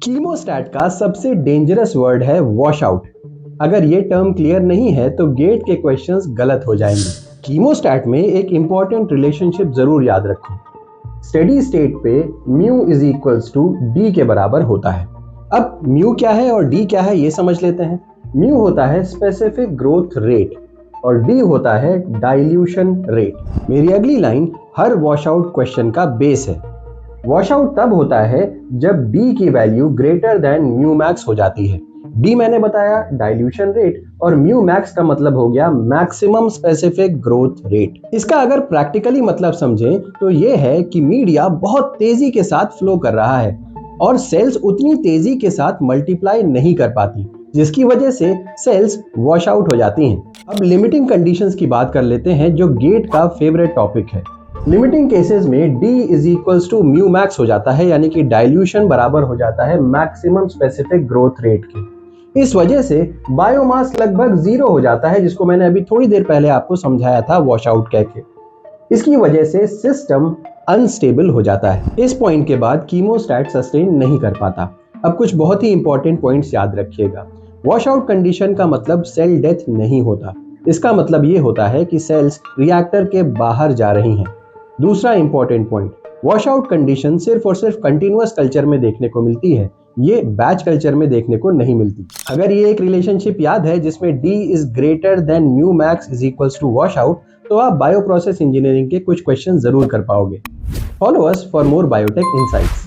कीमोस्टैट का सबसे dangerous word है वॉश आउट। अगर ये टर्म क्लियर नहीं है तो गेट के क्वेश्चंस गलत हो जाएंगे। कीमोस्टैट में एक इंपॉर्टेंट रिलेशनशिप जरूर याद रखें। स्टेडी स्टेट पे mu is equals to D के बराबर होता है। अब म्यू क्या है और डी क्या है ये समझ लेते हैं। म्यू होता है स्पेसिफिक ग्रोथ रेट और डी होता है डाइल्यूशन रेट। मेरी अगली लाइन हर वॉश आउट क्वेश्चन का बेस है। वॉश आउट तब होता है जब d की value greater than mu max हो जाती है। d मैंने बताया डाइल्यूशन रेट और म्यू मैक्स का मतलब हो गया मैक्सिमम स्पेसिफिक ग्रोथ रेट। इसका अगर प्रैक्टिकली मतलब समझें तो ये है कि मीडिया बहुत तेजी के साथ फ्लो कर रहा है और सेल्स उतनी तेजी के साथ मल्टीप्लाई नहीं कर पाती, जिसकी वजह से सेल्स वॉश आउट हो जाती हैं। अब लिमिटिंग कंडीशंस की बात कर लेते हैं जो गेट का फेवरेट टॉपिक है। लिमिटिंग केसेस में d is equals to mu max हो जाता है, यानी कि डाइल्यूशन बराबर हो जाता है मैक्सिमम स्पेसिफिक ग्रोथ रेट के। इस वजह से बायोमास लगभग जीरो हो जाता है, जिसको मैंने अभी थोड़ी देर पहले आपको समझाया था वॉश आउट कह के। इसकी वजह से सिस्टम अनस्टेबल हो जाता है। इस पॉइंट के बाद कीमोस्टैट सस्टेन नहीं कर पाता। अब कुछ बहुत ही इंपॉर्टेंट पॉइंट्स याद रखिएगा। वॉश आउट कंडीशन का मतलब सेल डेथ नहीं होता। इसका मतलब ये होता है कि सेल्स रिएक्टर के बाहर जा रही हैं। दूसरा important point, wash out condition सिर्फ और सिर्फ कंटिन्यूअस कल्चर में देखने को मिलती है, ये बैच कल्चर में देखने को नहीं मिलती। अगर ये एक रिलेशनशिप याद है जिसमें d is greater than mu max is equals to wash out, तो आप बायो प्रोसेस इंजीनियरिंग के कुछ क्वेश्चन जरूर कर पाओगे। Follow us for more biotech insights.